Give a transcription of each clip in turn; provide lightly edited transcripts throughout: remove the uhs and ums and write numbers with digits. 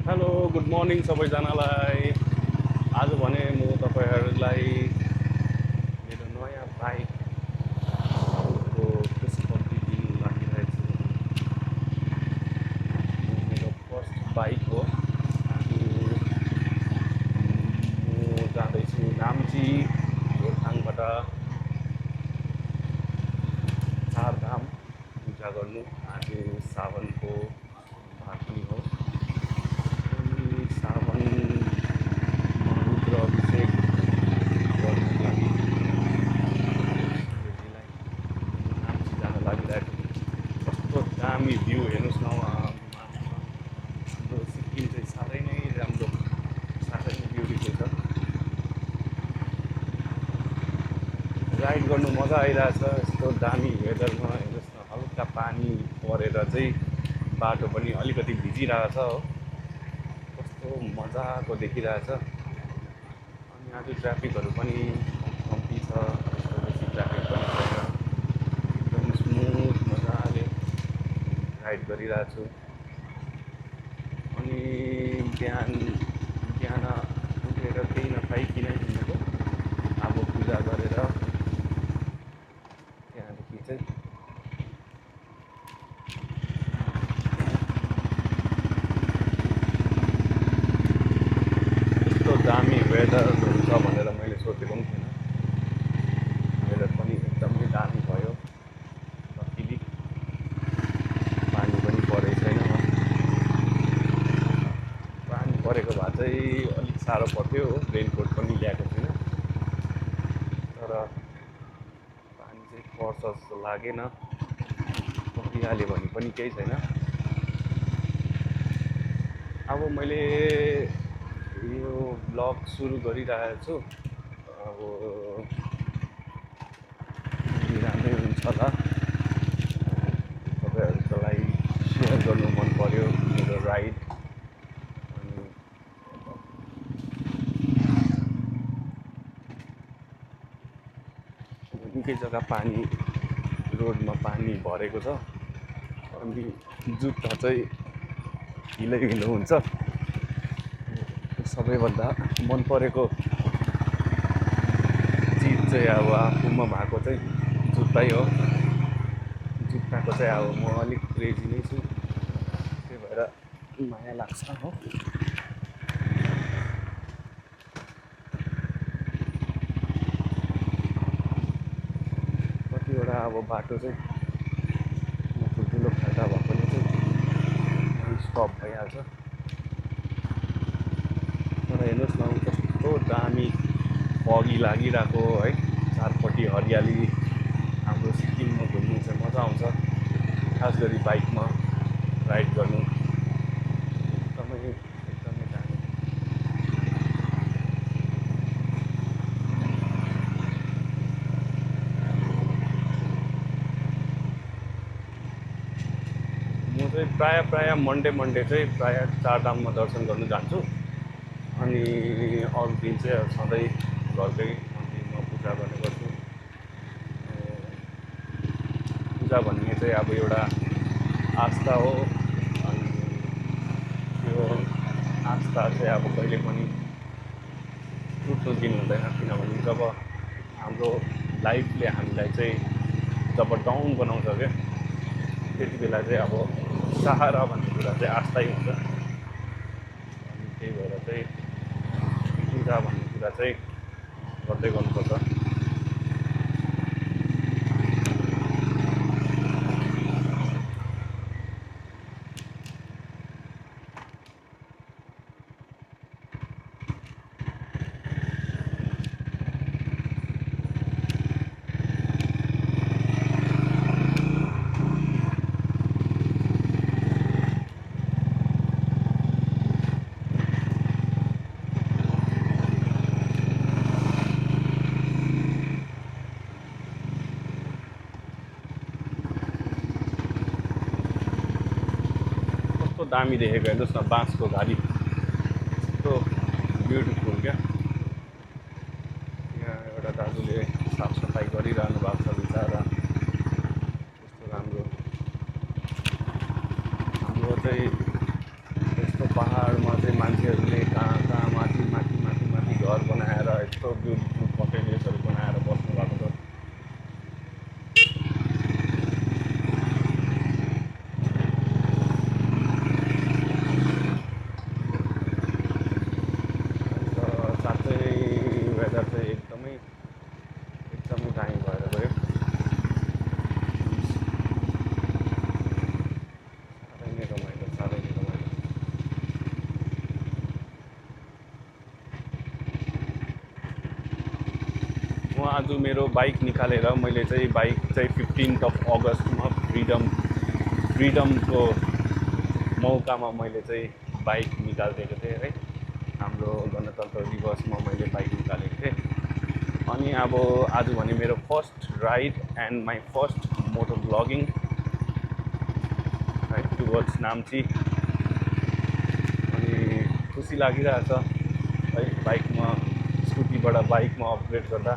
Hello good morning सबैजनालाई। आज भने म तपाईँहरूलाई मेरो नयाँ बाइकको खुसीखबरी दिनु लागिरहेको छु। मेरो फर्स्ट बाइक हो। अनि म जाँदैछु नाम्ची जोरथाङबाट चारधाम पूजा गर्नु। आज सावनको भाग पनि हो। अनि सावनमा रुद्र अभिषेक गर्नुको लागि शिवजीलाई नाम्ची जान लागिरहेको छु। कस्तो दामी भ्यू हेर्नुहोस् न वहाँ। हाम्रो सिक्किम चाहिँ साह्रै नै राम्रो, साह्रै नै ब्युटिफुल छ। राइड गर्नु मजा आइरहेछ यस्तो दामी वेदरमा। हेर्नुहोस् न, हल्का पानी परेर चाहिँ बाटो पनि अलिकति भिजिरहेछ हो। कस्तो मजाको देखिरहेछ। अनि आज ट्राफिकहरू पनि कम्ती छ, त्यस्तो बेसी ट्राफिक पनि छैन। एकदम स्मुथ मजाले राइड गरिरहेको छु। अनि बिहान उठेर केही नखाइकन हिँडेको। अब पूजा गरेर त्यहाँदेखि चाहिँ यस्तो दामी वेदर हुन्छ भनेर मैले सोचेको पनि थिइनँ। वेदर पनि एकदमै दामी भयो। लकिली पानी पनि परेको छैन। पानी परेको भए चाहिँ अलिक साह्रो पर्थ्यो हो, रेनकोट पनि ल्याएको थिइनँ। तर पानी चाहिँ पर्छ जस्तो लागेन। परिहाल्यो भने पनि केही छैन। अब मैले यो ब्लग सुरु गरिरहेको छु। अब राम्रै हुन्छ होला। तपाईँहरूको लागि सेयर गर्नु मन पर्यो मेरो राइड। अनि निकै जग्गा पानी, रोडमा पानी भरेको छ। अनि जुत्ता चाहिँ हिलो हुन्छ। सबैभन्दा मन परेको चिज चाहिँ अब आफूमा भएको चाहिँ जुत्तै हो। जुत्ताको चाहिँ अब म अलिक क्रेजी नै छु, त्यही भएर माया लाग्छ हो। कतिवटा अब बाटो चाहिँ ठुल्ठुलो खाल्डा भएकोले चाहिँ स्टप भइहाल्छ। तर हेर्नुहोस् न, कस्तो दामी फगी लागिरहेको है। चारपट्टि हरियाली। हाम्रो सिक्किममा घुम्नु चाहिँ मजा आउँछ, खास गरी बाइकमा राइड गर्नु एकदमै एकदमै दामी। म चाहिँ प्रायः मन्डे चाहिँ प्रायः चारधाममा दर्शन गर्नु जान्छु। अनि अरू दिन चाहिँ सधैँ घरकै मन्दिरमा पूजा गर्ने गर्छु। पूजा भन्ने चाहिँ अब एउटा आस्था हो। अनि त्यो आस्था चाहिँ अब कहिले पनि टुट्नु दिनु हुँदैन। किनभने जब हाम्रो लाइफले हामीलाई चाहिँ जब डाउन बनाउँछ क्या, त्यति बेला चाहिँ अब सहारा भन्ने कुरा चाहिँ आस्थै हुन्छ। अनि त्यही भएर चाहिँ पूजा भन्ने कुरा चाहिँ गर्दै गर्नुपर्छ। कस्तो दामी देखेको हेर्नुहोस् न, बाँसको घारी कस्तो ब्युटिफुल क्या। यहाँ एउटा दाजुले साफसफाइ गरिरहनु भएको छ बिचरा। कस्तो राम्रो। हाम्रो चाहिँ यस्तो पहाडमा चाहिँ मान्छेहरूले कहाँ कहाँ माथि माथि माथि माथि घर बनाएर यस्तो ब्युटिफुल कटेजेसहरू बनाएर बस्नु भएको छ। अन्त साँच्चै वेदर चाहिँ एकदमै एकदमै दामी भएर गयो। साह्रै नै रमाइलो, साह्रै नै रमाइलो। म आज मेरो बाइक निकालेर मैले चाहिँ बाइक चाहिँ 15 अगस्तमा फ्रिडमको मौकामा मैले चाहिँ बाइक निकालिदिएको थिएँ है। हाम्रो गणतन्त्र दिवसमा मैले बाइक निकालेको थिएँ। अनि अब आज भने मेरो first ride and my first मोटो ब्लगिङ है टुवर्ड्स नाम्ची। अनि खुसी लागिरहेछ है बाइकमा, स्कुटीबाट बाइकमा अपग्रेड गर्दा।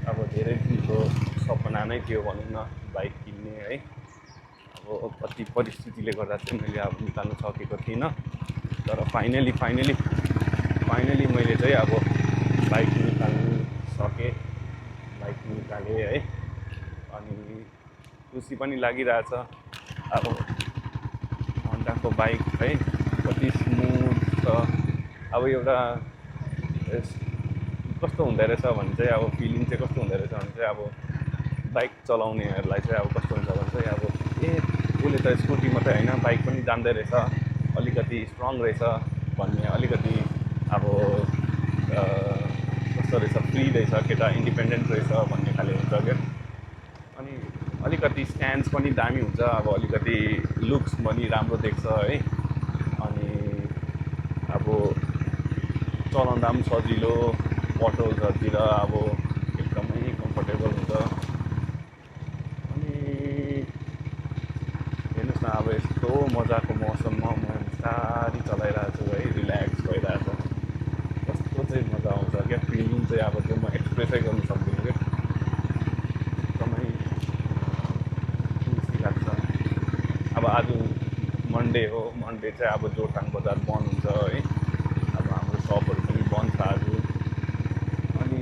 अब धेरै दिनको सपना नै थियो भनौँ न बाइक किन्ने है। अब कति परिस्थितिले गर्दा चाहिँ मैले अब निकाल्नु सकेको थिइनँ, तर फाइनली मैले चाहिँ अब बाइक निकाल्नु सकेँ, बाइक निकालेँ है। अनि खुसी पनि लागिरहेछ। अब होन्डाको बाइक है कति स्मुथ छ। अब एउटा कस्तो हुँदो रहेछ भने चाहिँ अब फिलिङ चाहिँ कस्तो हुँदो रहेछ भने चाहिँ अब बाइक चलाउनेहरूलाई चाहिँ अब कस्तो हुन्छ भने चाहिँ अब उसले त स्कुटी मात्रै होइन बाइक पनि जान्दै रहेछ, अलिकति स्ट्रङ रहेछ भन्ने, अलिकति अब कस्तो रहेछ फ्री रहेछ केटा, इन्डिपेन्डेन्ट रहेछ भन्ने खाले हुन्छ क्या। अनि अलिकति स्ट्यान्ड्स पनि दामी हुन्छ, अब अलिकति लुक्स पनि राम्रो देख्छ है। अनि अब चलाउँदा पनि सजिलो, पटोजहरूतिर अब एकदमै कम्फर्टेबल हुन्छ। अनि हेर्नुहोस् न अब यस्तो मजाको मौसममा म बिस्तारै चलाइरहेको छु है, रिल्याक्स भइरहेको छ। कस्तो चाहिँ मजा आउँछ क्या, फिलिङ चाहिँ अब त्यो म एक्सप्रेसै गर्नु सक्दिनँ क्या, एकदमै खुसी लाग्छ। अब आज मन्डे हो, मन्डे चाहिँ अब जोरथाङ बजार बन्द हुन्छ है। अब हाम्रो सपहरू पनि बन्द छ आज। अनि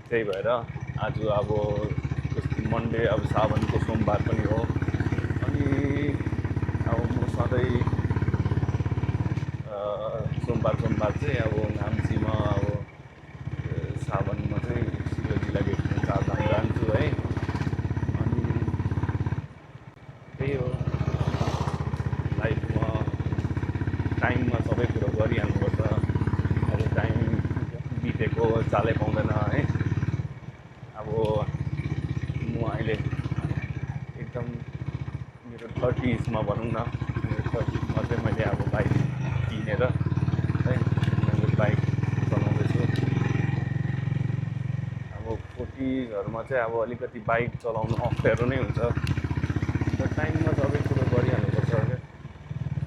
त्यही भएर आज अब मन्डे अब सावनको सोमबार पनि हो। अनि अब म सधैँ सोमबार चाहिँ अब नाम्चीमा अब सावनमा चाहिँ शिवजीलाई भेट्नु चारधाम जान्छु है। अनि त्यही हो, लाइफमा टाइममा सबै कुरो गरिहाल्नुपर्छ। अब टाइम बितेको चालै पाउँदैन है। अब म अहिले एकदम मेरो 30sमा भनौँ न, मेरो 30sमा चाहिँ मैले अब बाइक किनेर है मैले बाइक चलाउँदैछु। अब 40sहरूमा चाहिँ अब अलिकति बाइक चलाउनु अप्ठ्यारो नै हुन्छ, तर टाइममा सबै कुरो गरिहाल्नुपर्छ क्या,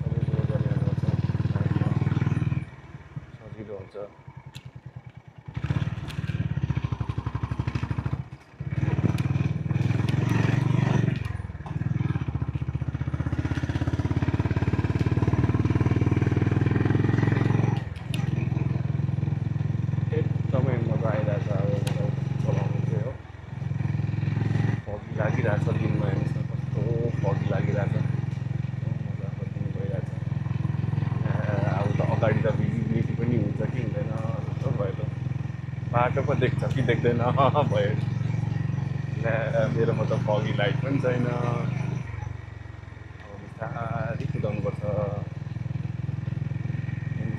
सबै कुरो गरिहाल्नुपर्छ, टाइममा सजिलो हुन्छ। एकदमै मजा आइरहेछ अब मलाई चलाउनु चाहिँ हो। फगी लागिरहेछ दिनमा, हेर्नुहोस् न कस्तो फगी लागिरहेछ, मजाको दिन भइरहेछ। अब त अगाडि त भिजिबिलिटी पनि हुन्छ कि हुँदैन जस्तो भयो त, बाटो पो देख्छ कि देख्दैन भयो। मेरोमा त फगी लाइट पनि छैन। अब बिस्तारै कुदाउनुपर्छ।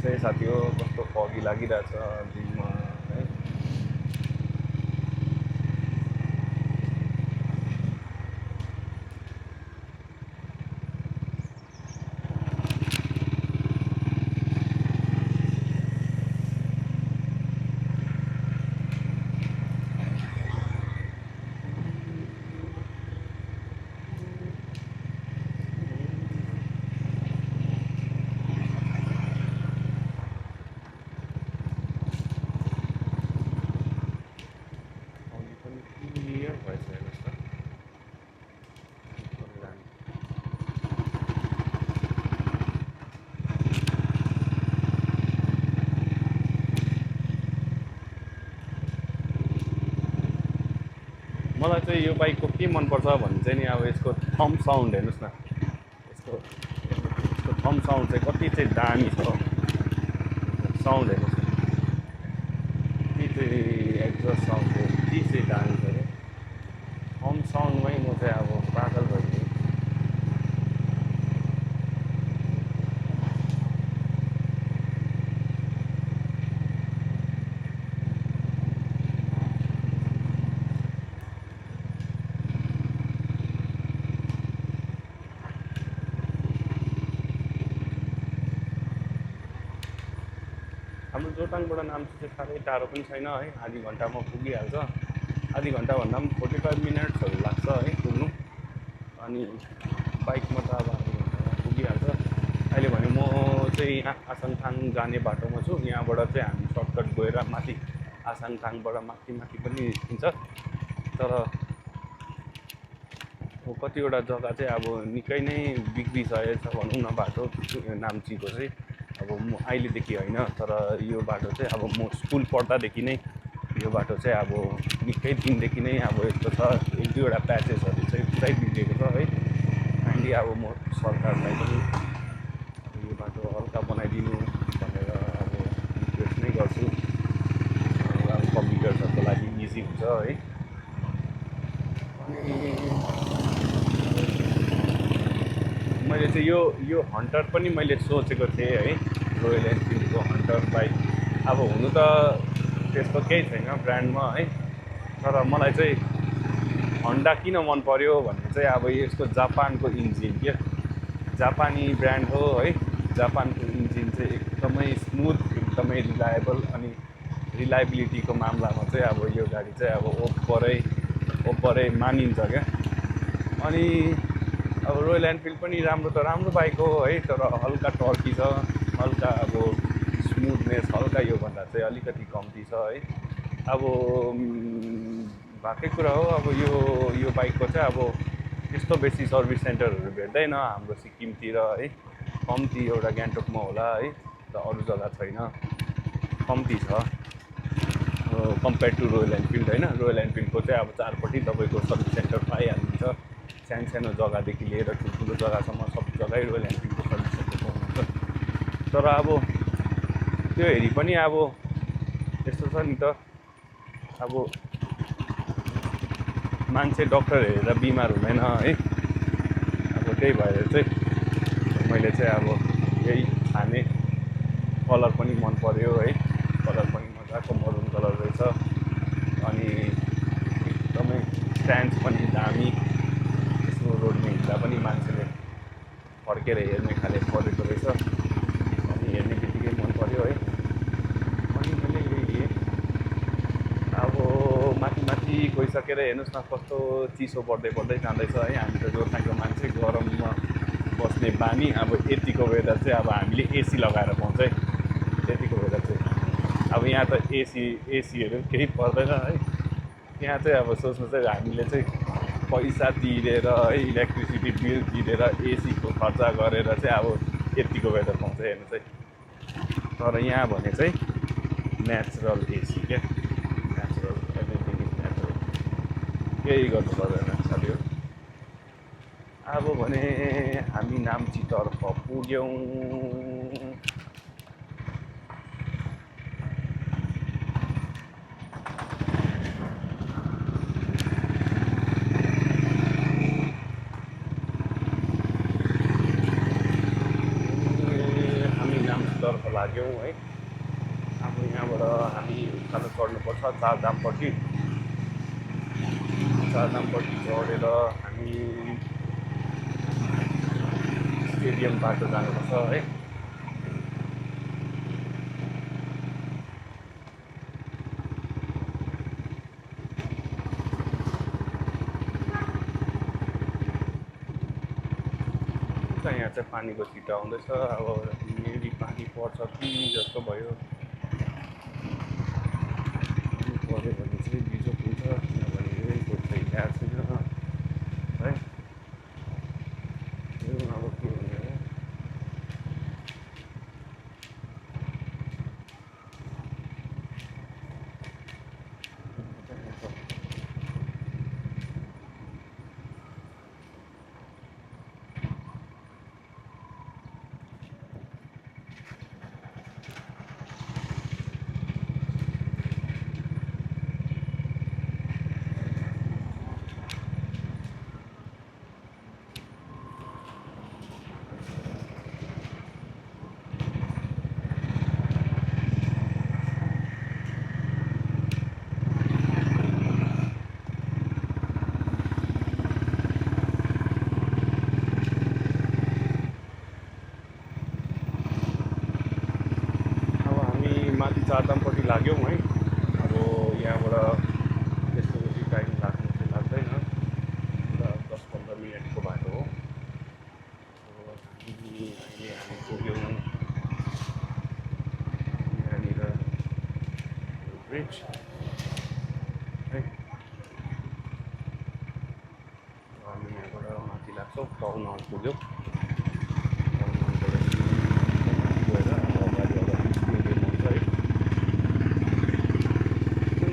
चाहिँ साथी हो कस्तो फगी लागिरहेछ दिनमा है। मलाई चाहिँ यो बाइकको के मनपर्छ भने चाहिँ नि अब यसको थम्ब साउन्ड हेर्नुहोस् न, यसको यसको थम्ब साउन्ड चाहिँ कति चाहिँ दामी छ। साउन्ड हेर्नुहोस् न, कति चाहिँ एक्जस्ट साउन्ड हो, कति चाहिँ दामी छ क्या। थम्ब साउन्डमै म चाहिँ अब पागल भइदिएँ। हाम्रो जोरथाङबाट नाम्ची चाहिँ साह्रै टाढो पनि छैन है, आधी घन्टामा पुगिहाल्छ। आधी घन्टा भन्दा पनि 45 मिनट्सहरू लाग्छ है पुग्नु। अनि बाइकमा त अब आधी घन्टामा पुगिहाल्छ। अहिले भने म चाहिँ यहाँ आसाङथाङ जाने बाटोमा छु। यहाँबाट चाहिँ हामी सर्टकट गएर माथि आसाङथाङबाट माथि पनि निस्किन्छ। तर कतिवटा जग्गा चाहिँ अब निकै नै बिग्रिसकेको छ भनौँ न बाटो नाम्चीको चाहिँ। अब म अहिलेदेखि होइन, तर यो बाटो चाहिँ अब म स्कुल पढ्दादेखि नै यो बाटो चाहिँ अब निकै दिनदेखि नै अब यस्तो छ। एक दुईवटा प्याचेसहरू चाहिँ पुरै बिग्रेको छ है। काइन्डली अब म सरकारलाई पनि यो बाटो हल्का बनाइदिनु भनेर अब रिक्वेस्ट नै गर्छु। अब कम्प्युटर्सहरूको लागि इजी हुन्छ है। अनि मैले चाहिँ यो हन्टर पनि मैले सोचेको थिएँ है, रोयल एनफिल्डको हन्टर बाइक। अब हुनु त त्यस्तो केही छैन ब्रान्डमा है, तर मलाई चाहिँ हन्डा किन मन पर्यो भने चाहिँ अब यसको जापानको इन्जिन क्या, जापानी ब्रान्ड हो है। जापानको इन्जिन चाहिँ एकदमै स्मुथ, एकदमै रिलायबल, अनि रिलायबिलिटीको मामलामा चाहिँ अब यो गाडी चाहिँ अब ओपरै मानिन्छ क्या। अनि अब रोयल एनफिल्ड पनि राम्रो त राम्रो बाइक हो है, तर हल्का टर्की छ, हल्का अब स्मुथनेस हल्का योभन्दा चाहिँ अलिकति कम्ती छ है। अब भएकै कुरा हो, अब यो बाइकको चाहिँ अब त्यस्तो बेसी सर्भिस सेन्टरहरू भेट्दैन हाम्रो सिक्किमतिर है। कम्ती एउटा गान्तोकमा होला है, र अरू जग्गा छैन, कम्ती छ कम्पेयर टु रोयल एनफिल्ड होइन। रोयल एनफिल्डको चाहिँ अब चारपट्टि तपाईँको सर्भिस सेन्टर पाइहाल्नुहुन्छ। सानो जग्गादेखि लिएर ठुल्ठुलो जग्गासम्म सब जग्गै रोयल एनफिल्डको सर्भिस सेन्टर पाउनुहुन्छ। तर अब त्यो हेरी पनि अब यस्तो छ नि त, अब मान्छे डक्टर हेरेर बिमार हुँदैन है। अब त्यही भएर चाहिँ मैले चाहिँ अब यही छाने। कलर पनि मन पर्यो है, कलर पनि मजाको मरुन कलर रहेछ। अनि एकदमै स्ट्यान्ड पनि दामी, यसो रोडमा हिँड्दा पनि मान्छेले फर्केर हेर्ने खाले परेको रहेछ। अनि हेर्ने बित्तिकै मन पर्यो है। अनि मैले यही अब माथि गइसकेर हेर्नुहोस् न कस्तो चिसो बढ्दै जाँदैछ है। हामी त जोरथाङको मान्छे, गरममा बस्ने बानी। अब यतिको वेदर चाहिँ अब हामीले एसी लगाएर पाउँछ है, यतिको वेदर चाहिँ। अब यहाँ त एसीहरू केही पर्दैन है। यहाँ चाहिँ अब सोच्नु चाहिँ हामीले चाहिँ पैसा तिरेर है, इलेक्ट्रिसिटी बिल तिरेर एसीको खर्च गरेर चाहिँ अब यतिको वेदर पाउँछ हेर्नु चाहिँ। तर यहाँ भने चाहिँ नेचुरल एसी क्या, नेचुरल, एभ्रिथिङ इज नेचुरल, केही गर्नु पर्दैन साथीहरू। अब भने हामी नाम्चीतर्फ पुग्यौँ। तर्फ लाग्यौँ है। अब यहाँबाट हामी उकालो चढ्नुपर्छ चारधामपट्टि चढेर हामी स्टेडियम बाटो जानुपर्छ है। यहाँ चाहिँ पानीको छिटो आउँदैछ। अब मेबी पानी पर्छ कि जस्तो भयो। पऱ्यो भने चाहिँ बिजोक हुन्छ, किनभने रेनको चाहिँ ल्याएको छैन है। यो अब के हुने हो। चारधामपट्टि लाग्यौँ है। अब यहाँबाट त्यस्तो बेसी टाइम लाग्नु चाहिँ लाग्दैन, र 10-15 मिनटको बाटो हो। अब हामी पुग्यौँ यहाँनिर ब्रिज है। हामी यहाँबाट माथि लाग्छौँ, टाउन हल पुग्यौँ। टाउन हलबाट गएर अगाडि स्टेडियम हुन्छ है।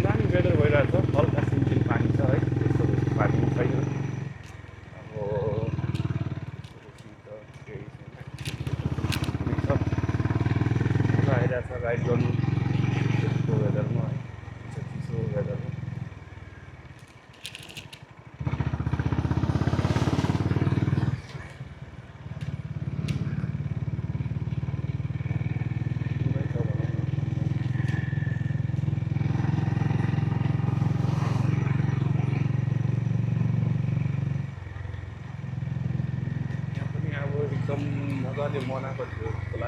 दामी वेदर भइरहेछ, हल्का सिमसिम पानी छ है, त्यस्तो बेसी पानी पनि छैन। अब बेसी त केही छैन, ठिकै छ, मजा आइरहेछ राइड गर्नु त्यस्तो वेदरमा है, चिसो वेदरमा। यहाँ पनि अब एकदम मजाले बनाएको थियो जस्तो लाग्यो।